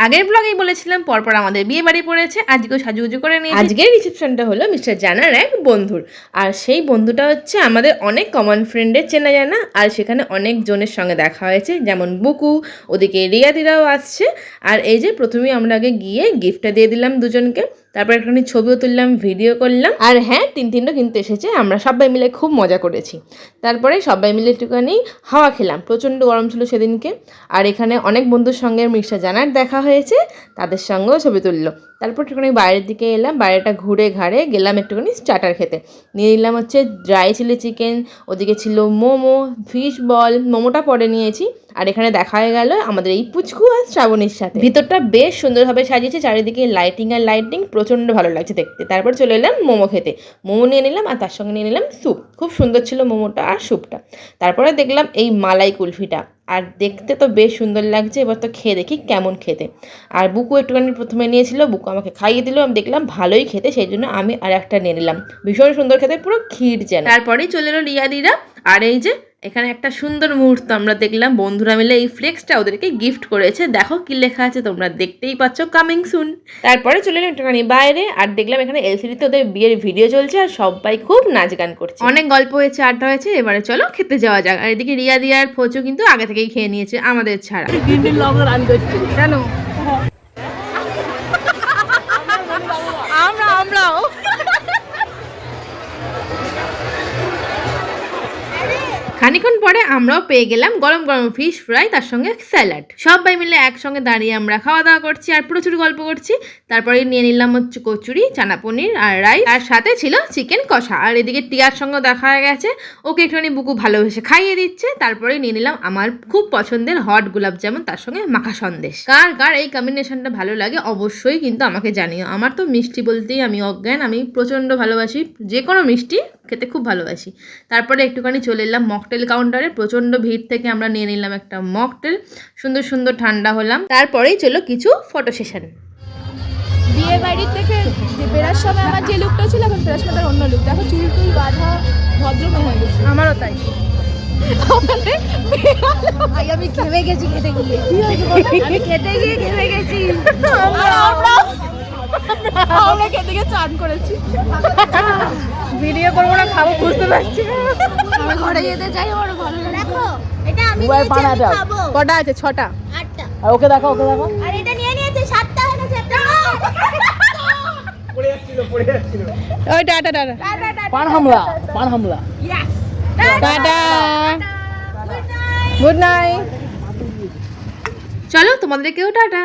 আগের ব্লগেই বলেছিলাম পরপর আমাদের বিয়ে বাড়ি পড়েছে, আজকেও সাজুগুজু করে নিয়ে আজকের রিসেপশনটা হলো মিস্টার জানার এক বন্ধুর, আর সেই বন্ধুটা হচ্ছে আমাদের অনেক কমন ফ্রেন্ডের চেনা জানা, আর সেখানে অনেক জনের সঙ্গে দেখা হয়েছে, যেমন বুকু, ওদিকে রিয়াদিরাও আসছে। আর এই যে প্রথমেই আমরা আগে গিয়ে গিফটটা দিয়ে দিলাম দুজনকে, তারপর একটুখানি ছবিও তুললাম, ভিডিও করলাম, আর হ্যাঁ টিনটিনও কিন্তু এসেছে, আমরা সবাই মিলে খুব মজা করেছি। তারপরে সবাই মিলে একটুখানি হাওয়া খেলাম, প্রচণ্ড গরম ছিল সেদিনকে। আর এখানে অনেক বন্ধুর সঙ্গে মিস্টার জানার দেখা হয়েছে, তাদের সঙ্গেও ছবি তুললো। তারপর একটুখানি বাইরের দিকে এলাম, বাইরেটা ঘুরে ঘাড়ে গেলাম একটুখানি স্টার্টার খেতে। নিয়ে নিলাম হচ্ছে ড্রাই চিলি চিকেন, ওদিকে ছিল মোমো, ফিশ বল, মোমোটা পরে নিয়েছি। আর এখানে দেখা হয়ে গেল আমাদের এই পুচকু আর শ্রাবণীর সাথে। ভিতরটা বেশ সুন্দরভাবে সাজিয়েছে, চারিদিকে লাইটিং আর লাইটিং, প্রচণ্ড ভালো লাগছে দেখতে। তারপর চলে এলাম মোমো খেতে, মোমো নিয়ে নিলাম আর তার সঙ্গে নিয়ে নিলাম স্যুপ, খুব সুন্দর ছিল মোমোটা আর স্যুপটা। তারপরে দেখলাম এই মালাই কুলফিটা, আর দেখতে তো বেশ সুন্দর লাগছে, এবার তো খেয়ে দেখি কেমন খেতে। আর বুকু একটুখানি প্রথমে নিয়েছিল, বুকু আমাকে খাইয়ে দিল, আমি দেখলাম ভালোই খেতে, সেই জন্য আমি আর একটা নিয়ে নিলাম, ভীষণ সুন্দর খেতে, পুরো ক্ষীর যেন। তারপরেই চলে এলো রিয়াদিরা, আর এই যে এখানে একটা সুন্দর মুহূর্ত আমরা দেখলাম, বন্ধুরা মিলে এই ফ্লেক্সটা ওদেরকে গিফট করেছে, দেখো কি লেখা আছে তোমরা দেখতেই পাচ্ছ, কামিং সুন। তারপরে চলে এলাম একটুখানি বাইরে, আর দেখলাম এখানে এলসিডিতে ওদের বিয়ের ভিডিও চলছে, আর সবাই খুব নাচ গান করছে, অনেক গল্প হয়েছে, আড্ডা হয়েছে, এবারে চলো খেতে যাওয়া যাক। আর এদিকে রিয়া দিয়ার ফোচু কিন্তু আগে থেকেই খেয়ে নিয়েছে আমাদের ছাড়া। জানো আমরাও খানিক্ষণ পরে আমরাও পেয়ে গেলাম গরম গরম ফিশ ফ্রাই, তার সঙ্গে স্যালাড। সবাই মিলে একসঙ্গে দাঁড়িয়ে আমরা খাওয়া দাওয়া করছি আর প্রচুর গল্প করছি। তারপরে নিয়ে নিলাম হচ্ছে কচুরি, চানা পনির আর রাইস, আর সাথে ছিল চিকেন কষা। আর এদিকে টিয়ার সঙ্গে দেখা হয়ে গেছে, ওকে একটুখানি বুকু ভালোবেসে খাইয়ে দিচ্ছে। তারপরে নিয়ে নিলাম আমার খুব পছন্দের হট গোলাপ জামুন, তার সঙ্গে মাখা সন্দেশ। কার কার এই কম্বিনেশনটা ভালো লাগে অবশ্যই কিন্তু আমাকে জানিও। আমার তো মিষ্টি বলতেই আমি অজ্ঞান, আমি প্রচণ্ড ভালোবাসি, যে কোনো মিষ্টি খেতে খুব ভালোবাসি। তারপরে একটুখানি চলে এলাম মকটেল কাউন্টারে, প্রচণ্ড ভিড় থেকে আমরা নিয়ে নিলাম একটা মকটেল, সুন্দর সুন্দর ঠান্ডা হলাম। তারপরেই চলো কিছু ফটো সেশন। বিয়ে বাড়ির থেকে যে বেরার সময় আমার যে লুকটা ছিল, এখন বেরার সময় তার অন্য লুক, দেখো চুল টুল বাঁধা, ভদ্রমে হয়ে গেছে। আমারও তাই। আমি ঘেমে গেছি খেতে গিয়ে, আমি খেতে গিয়ে ঘেমে গেছি, আমরা খেতে গিয়ে চান করেছি। ভিডিও করবো না, খাবো বুঝতে পারছি। আমি ঘরে যেতে চাই, আমার ভালো লাগে। দেখো এটা আমি খাবো। কটা আছে? 6টা। 8টা। আর ওকে দেখো, ওকে দেখো। আর এটা নিয়ে নিয়েছে 7টা হয়েছে। পড়ে যাচ্ছিল। ওই টাটা টাটা। পান হামলা। ইয়েস। টাটা। Good night. চলো তোমাদেরকেও টাটা।